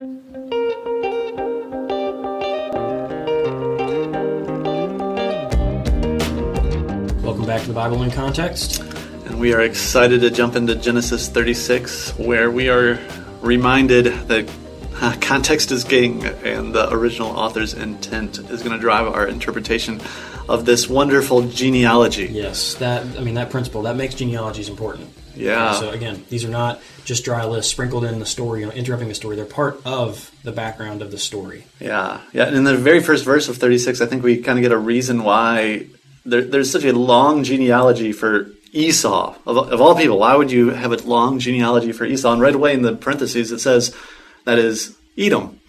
Welcome back to the Bible in Context. And we are excited to jump into Genesis 36, where we are reminded that context is king, and the original author's intent is going to drive our interpretation of this wonderful genealogy. Yes, that principle, that makes genealogies important. Yeah. Okay, so again, these are not just dry lists sprinkled in the story, interrupting the story. They're part of the background of the story. Yeah. And in the very first verse of 36, I think we kind of get a reason why there's such a long genealogy for Esau. Of all people, why would you have a long genealogy for Esau? And right away in the parentheses it says that is Edom.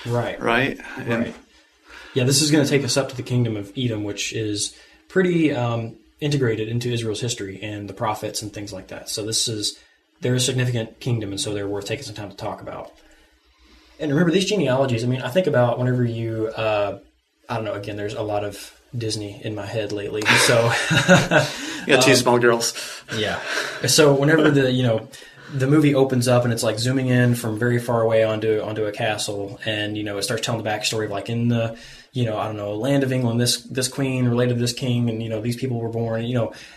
Right. Right? Right. Yeah, this is going to take us up to the kingdom of Edom, which is pretty integrated into Israel's history and the prophets and things like that. So they're a significant kingdom, and so they're worth taking some time to talk about. And remember, these genealogies, I think about whenever you, I don't know, again, there's a lot of Disney in my head lately. So you got two small girls. Yeah. So whenever the movie opens up and it's like zooming in from very far away onto a castle, and it starts telling the backstory of like in the land of England, this queen related to this king, and these people were born.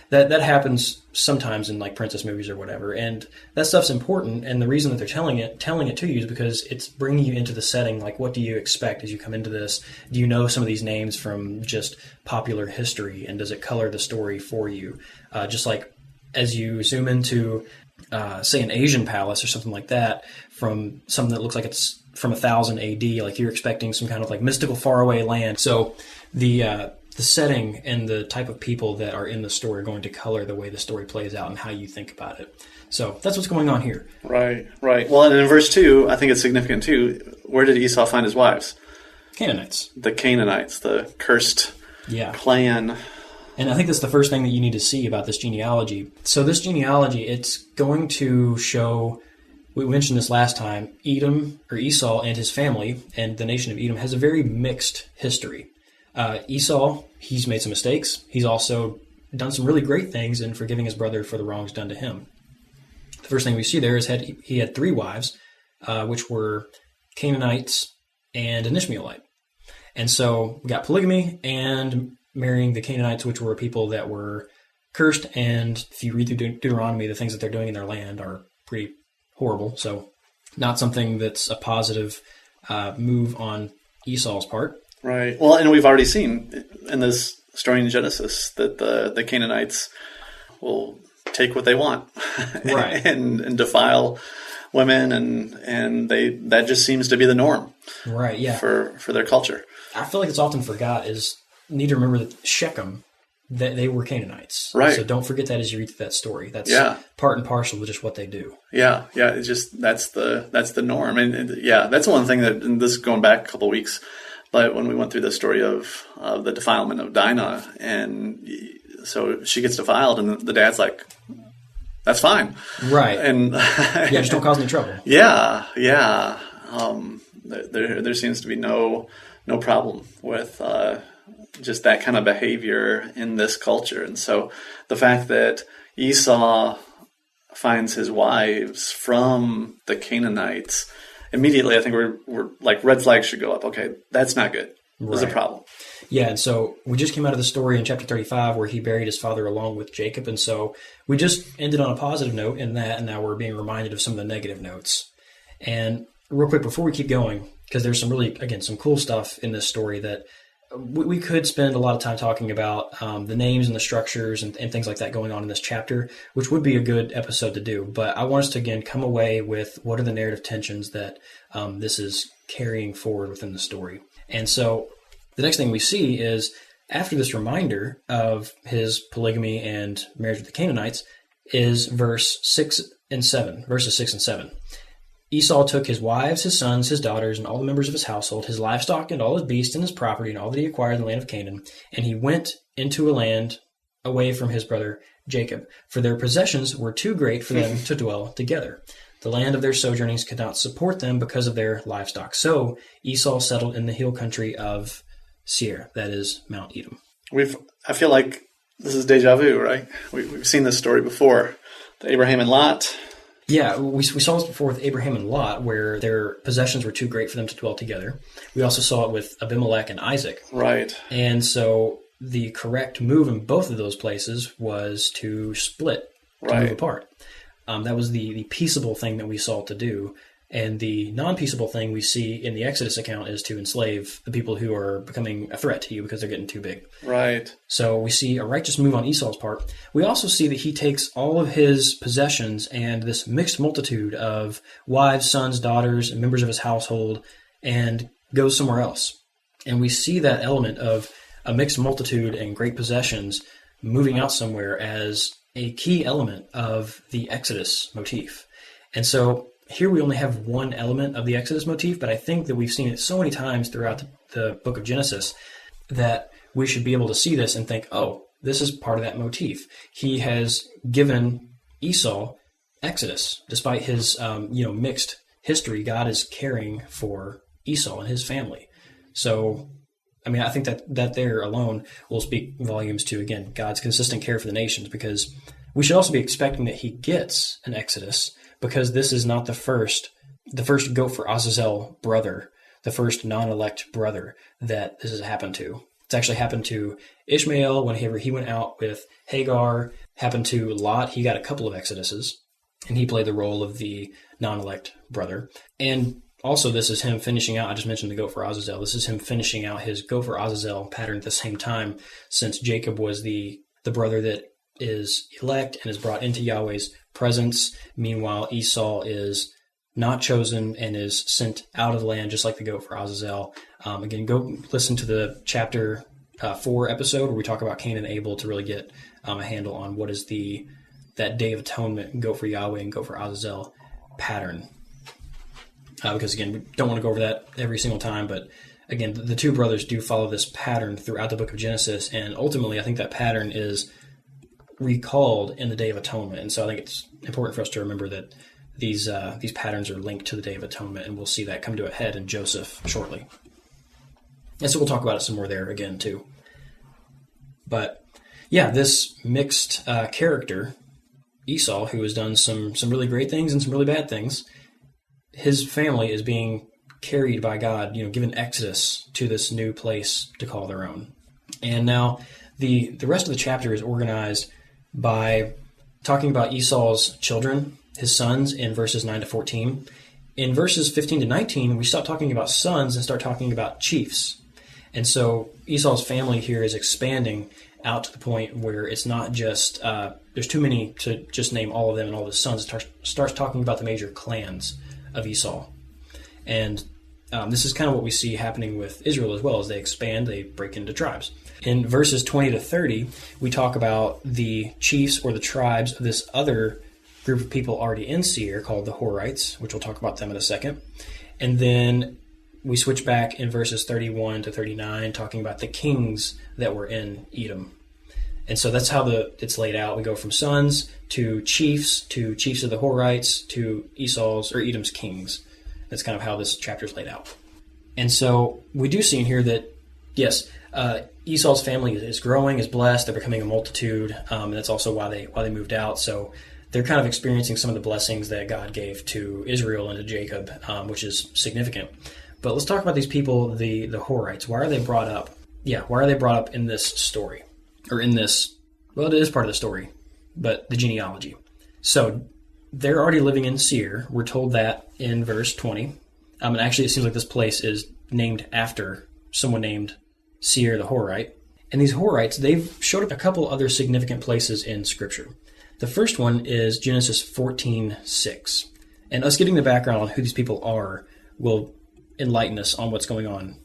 That happens sometimes in like princess movies or whatever, and that stuff's important. And the reason that they're telling it to you is because it's bringing you into the setting. Like, what do you expect as you come into this? Do you know some of these names from just popular history, and does it color the story for you? Just like as you zoom into say an Asian palace or something like that, from something that looks like it's from 1000 AD, like you're expecting some kind of like mystical faraway land. So the setting and the type of people that are in the story are going to color the way the story plays out and how you think about it. So that's what's going on here. Right. Well, and in verse 2, I think it's significant too. Where did Esau find his wives? Canaanites. The Canaanites, the cursed clan. And I think that's the first thing that you need to see about this genealogy. So this genealogy, it's going to show, we mentioned this last time, Esau and his family and the nation of Edom has a very mixed history. Esau, he's made some mistakes. He's also done some really great things in forgiving his brother for the wrongs done to him. The first thing we see there is he had 3 wives, which were Canaanites and an Ishmaelite. And so we got polygamy and marrying the Canaanites, which were people that were cursed, and if you read through Deuteronomy, the things that they're doing in their land are pretty horrible. So not something that's a positive move on Esau's part. Right. Well, and we've already seen in this story in Genesis that the Canaanites will take what they want, right, and defile women, and that just seems to be the norm, right? Yeah, for their culture. I feel like it's often need to remember that Shechem, that they were Canaanites. Right. So don't forget that as you read through that story. That's part and parcel with just what they do. Yeah. It's just that's the norm, and that's one thing that, and this is going back a couple of weeks, but when we went through the story of the defilement of Dinah, and so she gets defiled, and the dad's like, "That's fine." Right. And just don't cause any trouble. Yeah. There seems to be no problem with just that kind of behavior in this culture. And so the fact that Esau finds his wives from the Canaanites, immediately I think we're like red flags should go up. Okay, that's not good. There's a problem. Yeah, and so we just came out of the story in chapter 35 where he buried his father along with Jacob, and so we just ended on a positive note in that, and now we're being reminded of some of the negative notes. And real quick, before we keep going, because there's some really, again, some cool stuff in this story that we could spend a lot of time talking about, the names and the structures and things like that going on in this chapter, which would be a good episode to do. But I want us to, again, come away with what are the narrative tensions that this is carrying forward within the story. And so the next thing we see is, after this reminder of his polygamy and marriage with the Canaanites, is verses 6 and 7. Esau took his wives, his sons, his daughters, and all the members of his household, his livestock and all his beasts and his property and all that he acquired in the land of Canaan, and he went into a land away from his brother Jacob, for their possessions were too great for them to dwell together. The land of their sojournings could not support them because of their livestock. So Esau settled in the hill country of Seir, that is Mount Edom. I feel like this is deja vu, right? We've seen this story before. The Abraham and Lot. Yeah, we saw this before with Abraham and Lot, where their possessions were too great for them to dwell together. We also saw it with Abimelech and Isaac. Right. And so the correct move in both of those places was to split, to move apart. That was the peaceable thing that we saw to do. And the non-peaceable thing we see in the Exodus account is to enslave the people who are becoming a threat to you because they're getting too big. Right. So we see a righteous move on Esau's part. We also see that he takes all of his possessions and this mixed multitude of wives, sons, daughters, and members of his household and goes somewhere else. And we see that element of a mixed multitude and great possessions moving out somewhere as a key element of the Exodus motif. And so here we only have one element of the Exodus motif, but I think that we've seen it so many times throughout the book of Genesis that we should be able to see this and think, oh, this is part of that motif. He has given Esau Exodus. Despite his mixed history, God is caring for Esau and his family. So, I mean, I think that there alone will speak volumes to, again, God's consistent care for the nations, because we should also be expecting that he gets an Exodus, because this is not the first goat for Azazel brother, the first non-elect brother that this has happened to. It's actually happened to Ishmael whenever he went out with Hagar, happened to Lot. He got a couple of Exoduses, and he played the role of the non-elect brother. And also, this is him finishing out, I just mentioned the goat for Azazel, this is him finishing out his goat for Azazel pattern at the same time, since Jacob was the brother that is elect and is brought into Yahweh's presence. Meanwhile, Esau is not chosen and is sent out of the land, just like the goat for Azazel. Again, go listen to the chapter 4 episode where we talk about Cain and Abel to really get a handle on what is that Day of Atonement, goat for Yahweh and goat for Azazel pattern. Because again, we don't want to go over that every single time, but again, the two brothers do follow this pattern throughout the book of Genesis, and ultimately I think that pattern is recalled in the Day of Atonement. And so I think it's important for us to remember that these patterns are linked to the Day of Atonement, and we'll see that come to a head in Joseph shortly. And so we'll talk about it some more there again too. But yeah, this mixed character, Esau, who has done some really great things and some really bad things, his family is being carried by God, given exodus to this new place to call their own. And now the rest of the chapter is organized by talking about Esau's children, his sons, in verses 9 to 14. In verses 15 to 19, we stop talking about sons and start talking about chiefs. And so Esau's family here is expanding out to the point where it's not just, there's too many to just name all of them and all of his sons. It starts talking about the major clans of Esau. And this is kind of what we see happening with Israel as well. As they expand, they break into tribes. In verses 20 to 30, we talk about the chiefs or the tribes of this other group of people already in Seir called the Horites, which we'll talk about them in a second. And then we switch back in verses 31 to 39, talking about the kings that were in Edom. And so that's how it's laid out. We go from sons to chiefs of the Horites to Edom's kings. That's kind of how this chapter is laid out. And so we do see in here that, yes, Esau's family is growing, is blessed. They're becoming a multitude, and that's also why they moved out. So they're kind of experiencing some of the blessings that God gave to Israel and to Jacob, which is significant. But let's talk about these people, the Horites. Why are they brought up? Yeah, why are they brought up in this story? Or in this, well, it is part of the story, but the genealogy. So they're already living in Seir. We're told that in verse 20. And actually, it seems like this place is named after someone named Seir the Horite. And these Horites, they've showed up a couple other significant places in Scripture. The first one is Genesis 14:6. And us getting the background on who these people are will enlighten us on what's going on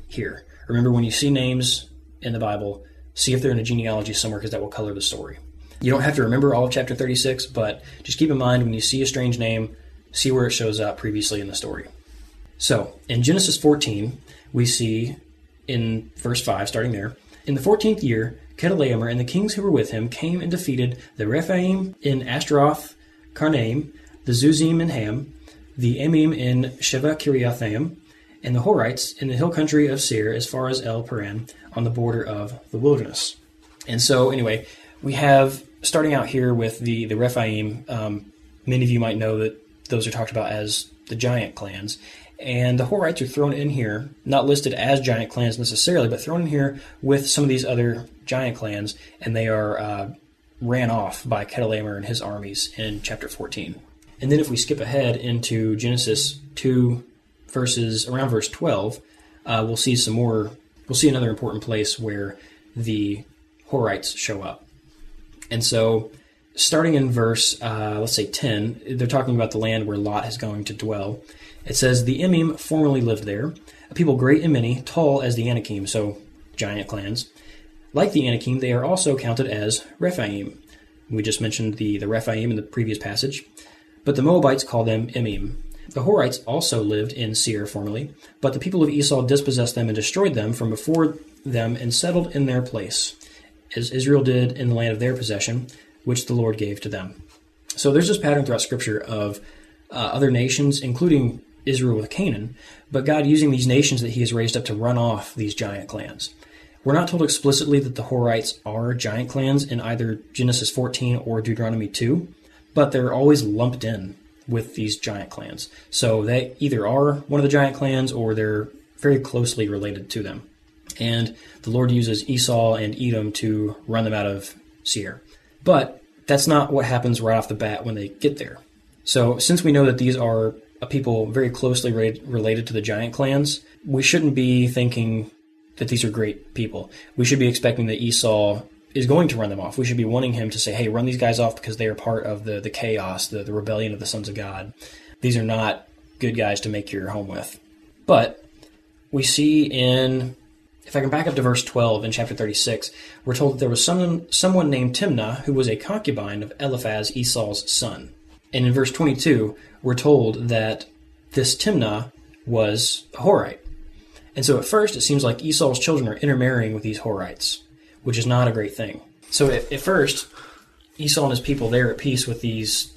here. Remember, when you see names in the Bible, see if they're in a genealogy somewhere, because that will color the story. You don't have to remember all of chapter 36, but just keep in mind when you see a strange name, see where it shows up previously in the story. So, in Genesis 14, we see in verse 5, starting there, in the 14th year, Chedorlaomer and the kings who were with him came and defeated the Rephaim in Ashtaroth Karnaim, the Zuzim in Ham, the Emim in Sheva Kiriathaim, and the Horites in the hill country of Seir as far as El Paran on the border of the wilderness. And so, anyway, we have, starting out here with the Rephaim, Many of you might know that those are talked about as the giant clans. And the Horites are thrown in here, not listed as giant clans necessarily, but thrown in here with some of these other giant clans, and they are ran off by Chedorlaomer and his armies in chapter 14. And then if we skip ahead into Genesis 2, around verse 12, we'll see another important place where the Horites show up. And so, starting in verse, let's say 10, they're talking about the land where Lot is going to dwell. It says, the Emim formerly lived there, a people great and many, tall as the Anakim, so giant clans. Like the Anakim, they are also counted as Rephaim. We just mentioned the Rephaim in the previous passage. But the Moabites call them Emim. The Horites also lived in Seir formerly, but the people of Esau dispossessed them and destroyed them from before them and settled in their place, as Israel did in the land of their possession, which the Lord gave to them. So there's this pattern throughout Scripture of other nations, including Israel with Canaan, but God using these nations that he has raised up to run off these giant clans. We're not told explicitly that the Horites are giant clans in either Genesis 14 or Deuteronomy 2, but they're always lumped in with these giant clans. So they either are one of the giant clans or they're very closely related to them. And the Lord uses Esau and Edom to run them out of Seir. But that's not what happens right off the bat when they get there. So since we know that these are a people very closely related to the giant clans, we shouldn't be thinking that these are great people. We should be expecting that Esau is going to run them off. We should be wanting him to say, hey, run these guys off because they are part of the chaos, the rebellion of the sons of God. These are not good guys to make your home with. But we see if I can back up to verse 12 in chapter 36, we're told that there was someone named Timnah who was a concubine of Eliphaz, Esau's son. And in verse 22, we're told that this Timnah was a Horite. And so at first, it seems like Esau's children are intermarrying with these Horites, which is not a great thing. So at first, Esau and his people, they're at peace with these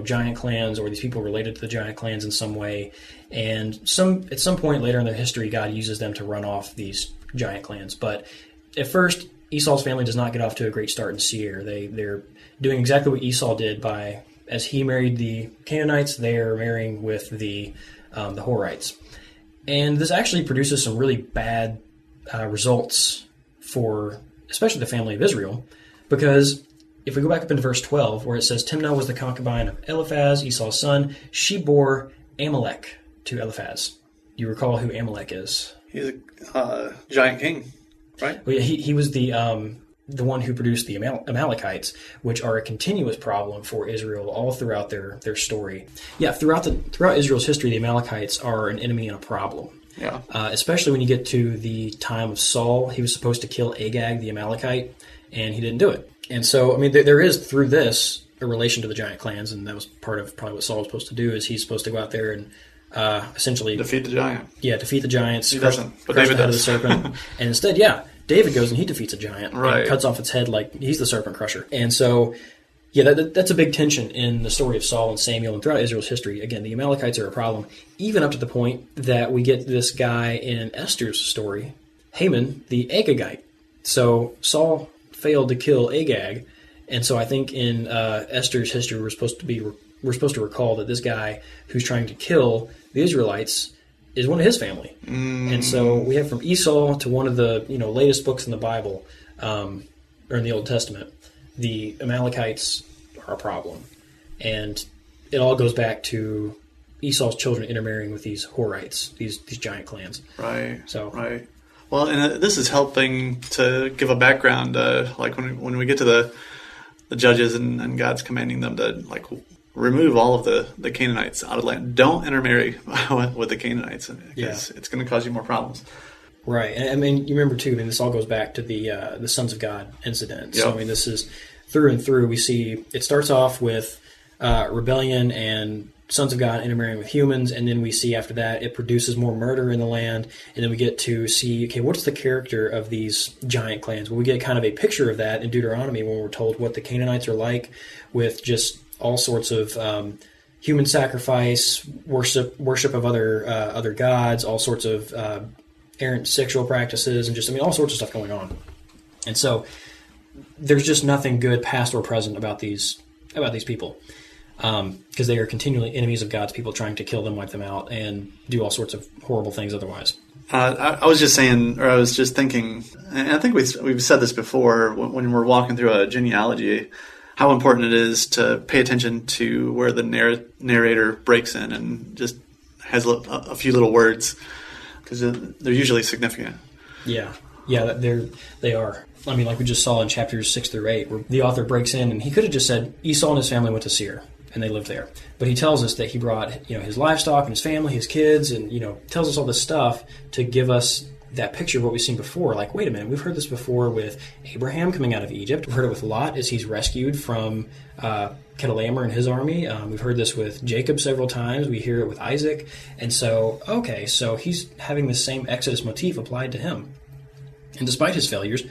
giant clans or these people related to the giant clans in some way. And at some point later in their history, God uses them to run off these giant clans. But at first, Esau's family does not get off to a great start in Seir. They're doing exactly what Esau did as he married the Canaanites, they're marrying with the Horites. And this actually produces some really bad results for especially the family of Israel, because if we go back up into verse 12, where it says, Timnah was the concubine of Eliphaz, Esau's son, she bore Amalek to Eliphaz. You recall who Amalek is? He's a giant king, right? Well, yeah, he was the one who produced the Amalekites, which are a continuous problem for Israel all throughout their story. Yeah, throughout Israel's history, the Amalekites are an enemy and a problem. Yeah. Especially when you get to the time of Saul. He was supposed to kill Agag, the Amalekite, and he didn't do it. And so, I mean, there is, through this, a relation to the giant clans, and that was part of probably what Saul was supposed to do, is he's supposed to go out there and essentially... defeat the giant. Yeah, defeat the giants. He doesn't, but crush David the head of does. the serpent. And instead, yeah, David goes and he defeats a giant. Right. And cuts off its head like he's the serpent crusher. And so... yeah, that's a big tension in the story of Saul and Samuel and throughout Israel's history. Again, the Amalekites are a problem, even up to the point that we get this guy in Esther's story, Haman, the Agagite. So Saul failed to kill Agag, and so I think in Esther's history we're supposed to recall that this guy who's trying to kill the Israelites is one of his family. And so we have from Esau to one of the latest books in the Bible, or in the Old Testament, the Amalekites are a problem. And it all goes back to Esau's children intermarrying with these Horites, these giant clans. Right. So right. Well, and this is helping to give a background, like when we get to the judges and God's commanding them to remove all of the Canaanites out of the land. Don't intermarry with the Canaanites, because it's going to cause you more problems. Right. And I mean, you remember too, this all goes back to the Sons of God incident. Yep. So, I mean, this is through and through. We see it starts off with rebellion and Sons of God intermarrying with humans, and then we see after that it produces more murder in the land, and then we get to see, okay, what's the character of these giant clans? Well, we get kind of a picture of that in Deuteronomy when we're told what the Canaanites are like, with just all sorts of human sacrifice, worship of other gods, all sorts of errant sexual practices, and all sorts of stuff going on. And so there's just nothing good past or present about these people. because they are continually enemies of God's people, trying to kill them, wipe them out, and do all sorts of horrible things otherwise. I was just saying, or I was just thinking, and I think we've said this before when we're walking through a genealogy, how important it is to pay attention to where the narrator breaks in and just has a few little words, because they're usually significant. Yeah, they are. I mean, like we just saw in chapters 6 through 8, where the author breaks in, and he could have just said Esau and his family went to Seir, and they lived there. But he tells us that he brought, his livestock and his family, his kids, and, tells us all this stuff to give us that picture of what we've seen before. Like, wait a minute, we've heard this before with Abraham coming out of Egypt. We've heard it with Lot as he's rescued from Chedorlaomer and his army. We've heard this with Jacob several times. We hear it with Isaac. And so, so he's having the same Exodus motif applied to him. And despite his failures,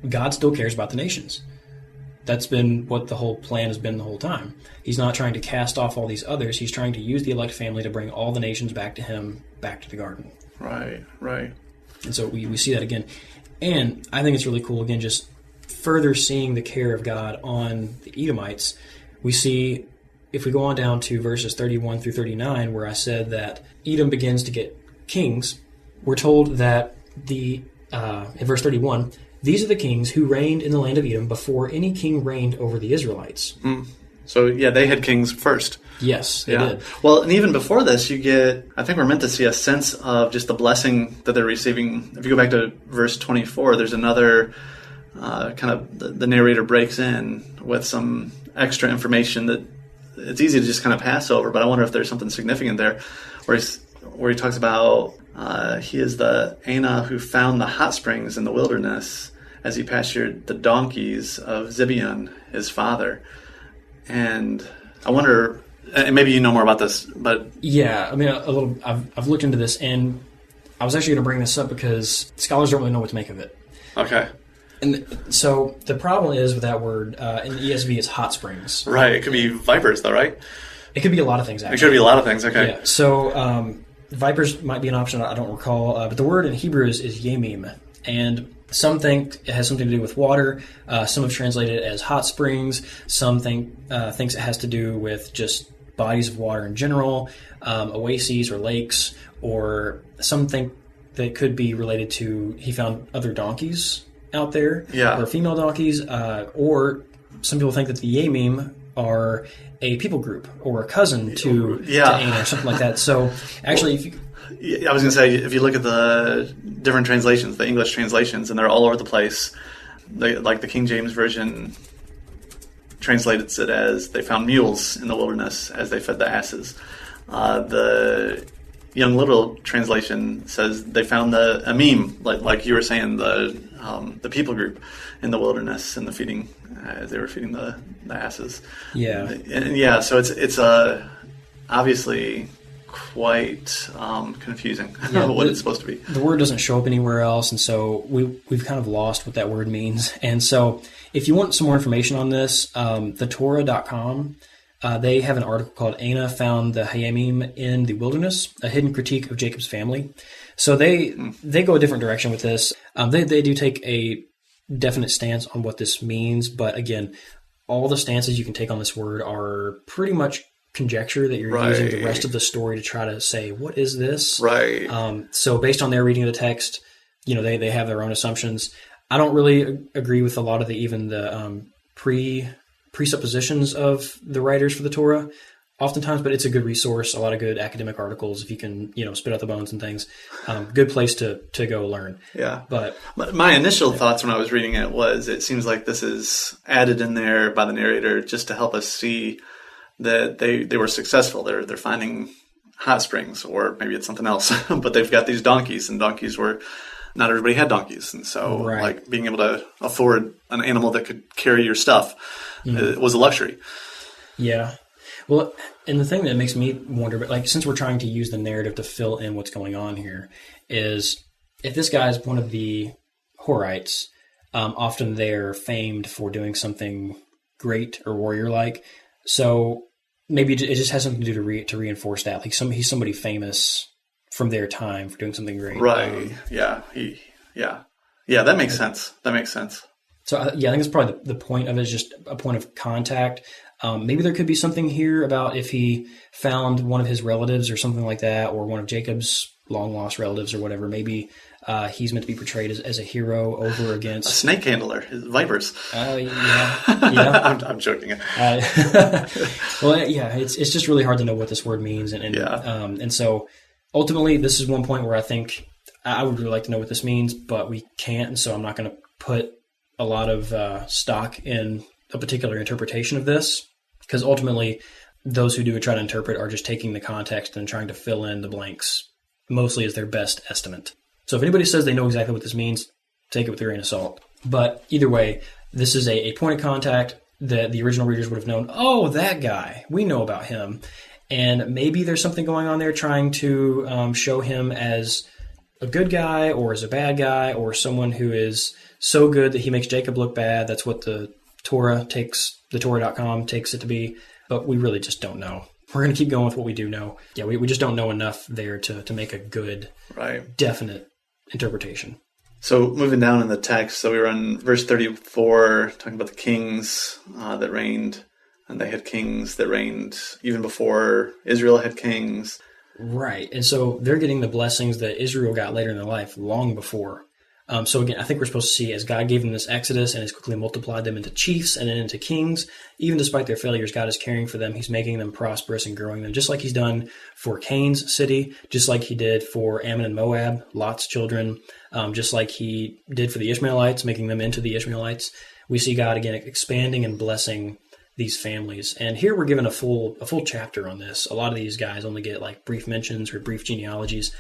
God still cares about the nations. That's been what the whole plan has been the whole time. He's not trying to cast off all these others. He's trying to use the elect family to bring all the nations back to him, back to the garden. Right. And so we see that again. And I think it's really cool, again, just further seeing the care of God on the Edomites. We see, if we go on down to verses 31 through 39, where I said that Edom begins to get kings, we're told that in verse 31, these are the kings who reigned in the land of Edom before any king reigned over the Israelites. So, they had kings first. Yes, they did. Well, and even before this, I think we're meant to see a sense of just the blessing that they're receiving. If you go back to verse 24, there's another kind of, the narrator breaks in with some extra information that it's easy to just kind of pass over, but I wonder if there's something significant there, where he talks about he is the Ana who found the hot springs in the wilderness as he pastured the donkeys of Zibeon, his father. And I wonder, and maybe you know more about this, but... Yeah, I mean, a little. I've looked into this, and I was actually going to bring this up because scholars don't really know what to make of it. Okay. And so the problem is with that word, in the ESV, it's hot springs. Right, it could be vipers, though, right? It could be a lot of things, actually. It could be a lot of things, okay. Yeah, so vipers might be an option, I don't recall, but the word in Hebrew is yemim, and some think it has something to do with water. Some have translated it as hot springs. Some thinks it has to do with just bodies of water in general, oases or lakes, or some think that it could be related to he found other donkeys out there, or female donkeys, or some people think that the Yemim are a people group or a cousin to Ana or something like that. So actually, I was going to say, if you look at the different translations, the English translations, and they're all over the place. Like the King James Version translated it as they found mules in the wilderness as they fed the asses. The Young Literal translation says they found the Amim, like you were saying, the people group in the wilderness and the feeding as they were feeding the asses. Yeah, and so it's obviously quite confusing what it's supposed to be. The word doesn't show up anywhere else, and so we've kind of lost what that word means. And so if you want some more information on this, thetorah.com, they have an article called Ana Found the Hayamim in the Wilderness, a hidden critique of Jacob's family. So they go a different direction with this. They do take a definite stance on what this means, but again, all the stances you can take on this word are pretty much conjecture that you're using the rest of the story to try to say, what is this? Right. So based on their reading of the text, they have their own assumptions. I don't really agree with a lot of the presuppositions of the writers for the Torah oftentimes, but it's a good resource, a lot of good academic articles if you can, spit out the bones and things. Good place to go learn. Yeah. But my initial thoughts when I was reading it was it seems like this is added in there by the narrator just to help us see that they were successful. They're finding hot springs, or maybe it's something else, but they've got these donkeys, and donkeys were, not everybody had donkeys. And so like being able to afford an animal that could carry your stuff was a luxury. Yeah. Well, and the thing that makes me wonder, but like, since we're trying to use the narrative to fill in what's going on here, is if this guy's one of the Horites, often they're famed for doing something great or warrior-like. So maybe it just has something to do to reinforce that. Like he's somebody famous from their time for doing something great. Right. Yeah. That makes sense. So I think that's probably the point of it, is just a point of contact. Maybe there could be something here about if he found one of his relatives or something like that, or one of Jacob's long-lost relatives or whatever. Maybe he's meant to be portrayed as a hero over against... A snake handler, vipers. Yeah. I'm joking. Well, yeah, it's just really hard to know what this word means. And so ultimately, this is one point where I think I would really like to know what this means, but we can't, and so I'm not going to put a lot of stock in a particular interpretation of this, because ultimately those who do try to interpret are just taking the context and trying to fill in the blanks, mostly as their best estimate. So if anybody says they know exactly what this means, take it with a grain of salt. But either way, this is a point of contact that the original readers would have known, oh, that guy, we know about him. And maybe there's something going on there trying to show him as a good guy or as a bad guy, or someone who is so good that he makes Jacob look bad. That's what the Torah.com takes it to be, but we really just don't know. We're going to keep going with what we do know. Yeah, we just don't know enough there to make a good, definite interpretation. So moving down in the text, so we were on verse 34, talking about the kings that reigned, and they had kings that reigned even before Israel had kings. Right, and so they're getting the blessings that Israel got later in their life, long before. So again, I think we're supposed to see as God gave them this exodus and has quickly multiplied them into chiefs and then into kings, even despite their failures, God is caring for them. He's making them prosperous and growing them, just like he's done for Cain's city, just like he did for Ammon and Moab, Lot's children, just like he did for the Ishmaelites, making them into the Ishmaelites. We see God, again, expanding and blessing these families. And here we're given a full chapter on this. A lot of these guys only get like brief mentions or brief genealogies.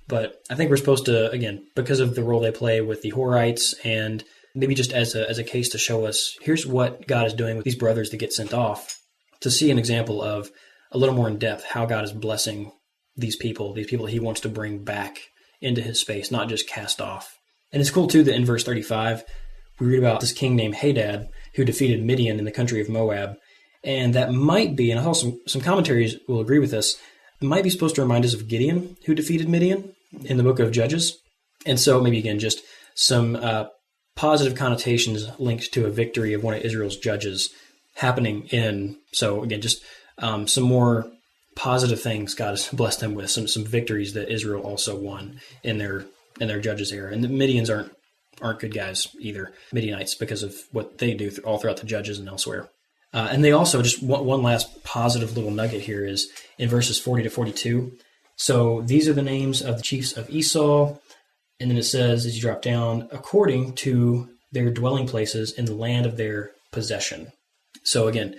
But I think we're supposed to, again, because of the role they play with the Horites, and maybe just as a case to show us, here's what God is doing with these brothers that get sent off, to see an example of a little more in depth how God is blessing these people he wants to bring back into his space, not just cast off. And it's cool, too, that in verse 35, we read about this king named Hadad who defeated Midian in the country of Moab. And that might be, and I saw some commentaries will agree with this, might be supposed to remind us of Gideon, who defeated Midian in the book of Judges. And so maybe, again, just some positive connotations linked to a victory of one of Israel's judges happening in. So again, just some more positive things God has blessed them with, some victories that Israel also won in their judges era. And the Midians aren't good guys either, Midianites, because of what they do all throughout the Judges and elsewhere. And they also, just one last positive little nugget here is in verses 40 to 42. So these are the names of the chiefs of Esau. And then it says, as you drop down, according to their dwelling places in the land of their possession. So again,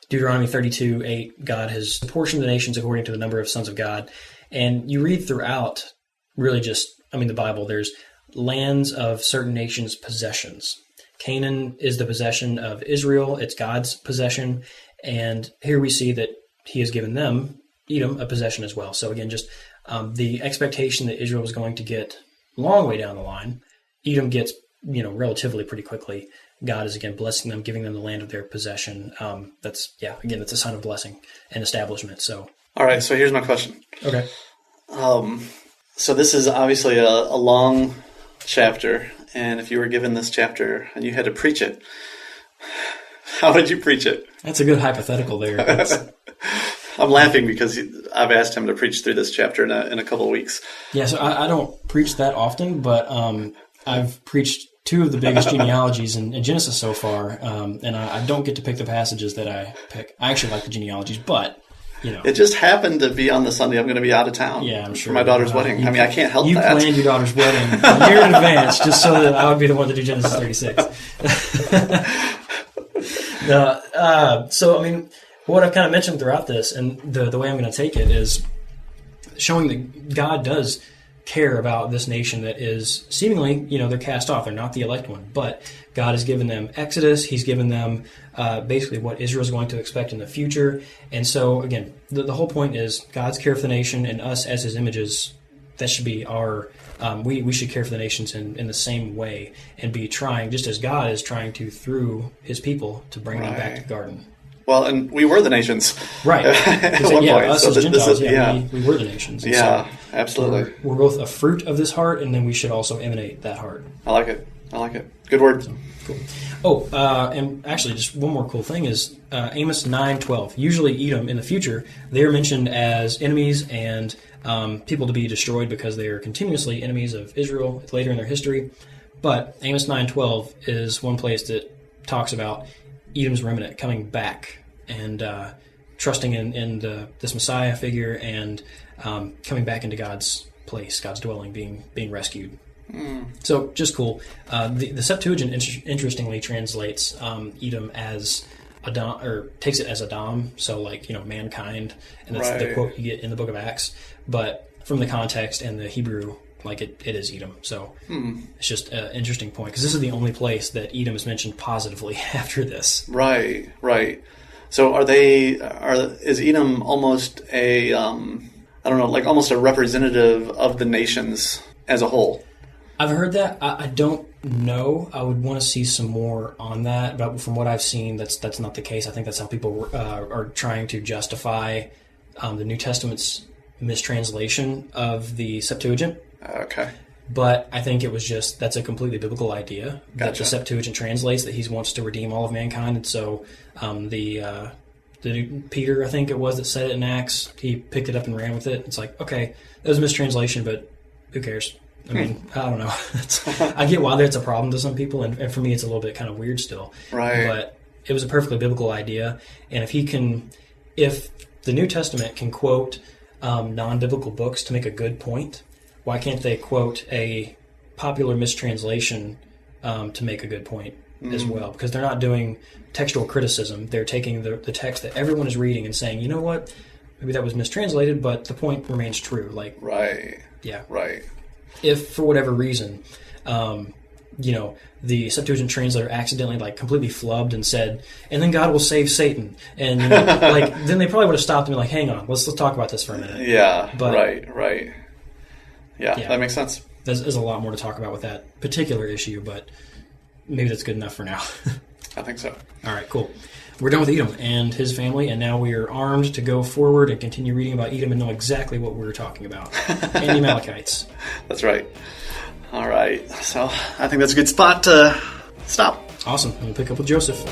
Deuteronomy 32:8, God has apportioned the nations according to the number of sons of God. And you read throughout, really the Bible, there's lands of certain nations' possessions. Canaan is the possession of Israel. It's God's possession. And here we see that he has given them, Edom, a possession as well. So again, just the expectation that Israel was going to get a long way down the line, Edom gets, relatively pretty quickly. God is, again, blessing them, giving them the land of their possession. That's a sign of blessing and establishment. So, all right, so here's my question. Okay. So this is obviously a long chapter, and if you were given this chapter and you had to preach it, how would you preach it? That's a good hypothetical there. I'm laughing because I've asked him to preach through this chapter in a couple of weeks. Yeah, so I don't preach that often, but I've preached two of the biggest genealogies in Genesis so far, and I don't get to pick the passages that I pick. I actually like the genealogies, but it just happened to be on the Sunday I'm going to be out of town. Yeah, I'm sure. For my daughter's wedding. I can't help that. You planned your daughter's wedding a year in advance just so that I would be the one to do Genesis 36. What I've kind of mentioned throughout this, and the way I'm going to take it, is showing that God does care about this nation that is seemingly, they're cast off. They're not the elect one, but God has given them Exodus. He's given them basically what Israel's going to expect in the future. And so, again, the whole point is God's care for the nation, and us as his images, that should be our, we should care for the nations in the same way and be trying, just as God is trying to, through his people, to bring them back to the garden. Well, and we were the nations. Right. At one point. Us as Gentiles, we were the nations. And so absolutely. We're both a fruit of this heart, and then we should also emanate that heart. I like it. I like it. Good word. Cool. Oh, and actually, just one more cool thing is Amos 9:12. Usually, Edom in the future, they're mentioned as enemies and people to be destroyed because they are continuously enemies of Israel later in their history. But Amos 9:12 is one place that talks about Edom's remnant coming back and trusting in this Messiah figure and coming back into God's place, God's dwelling, being rescued. So just cool. The Septuagint interestingly translates Edom as Adam, or takes it as Adam, so like mankind, and that's the quote you get in the Book of Acts. But from the context and the Hebrew, like it is Edom. So it's just an interesting point because this is the only place that Edom is mentioned positively after this. Right. So is Edom almost a almost a representative of the nations as a whole? I've heard that. I don't know. I would want to see some more on that. But from what I've seen, that's not the case. I think that's how people are trying to justify the New Testament's mistranslation of the Septuagint. Okay. But I think it was that's a completely biblical idea that the Septuagint translates, that he wants to redeem all of mankind. And so the Peter, I think it was, that said it in Acts, he picked it up and ran with it. It's like, okay, that was a mistranslation, but who cares? I mean, I don't know. I get why that's a problem to some people, and for me it's a little bit kind of weird still. Right. But it was a perfectly biblical idea, and if the New Testament can quote non-biblical books to make a good point, why can't they quote a popular mistranslation to make a good point as well? Because they're not doing textual criticism. They're taking the text that everyone is reading and saying, you know what, maybe that was mistranslated, but the point remains true. Like, right. Yeah. Right. If for whatever reason, the Septuagint translator accidentally completely flubbed and said, and then God will save Satan, and then they probably would have stopped and been like, hang on, let's talk about this for a minute. Yeah. But, right. Yeah, that makes sense. There's a lot more to talk about with that particular issue, but maybe that's good enough for now. I think so. All right, cool. We're done with Edom and his family, and now we are armed to go forward and continue reading about Edom and know exactly what we were talking about. And the Amalekites. That's right. All right. So I think that's a good spot to stop. Awesome. And we'll pick up with Joseph.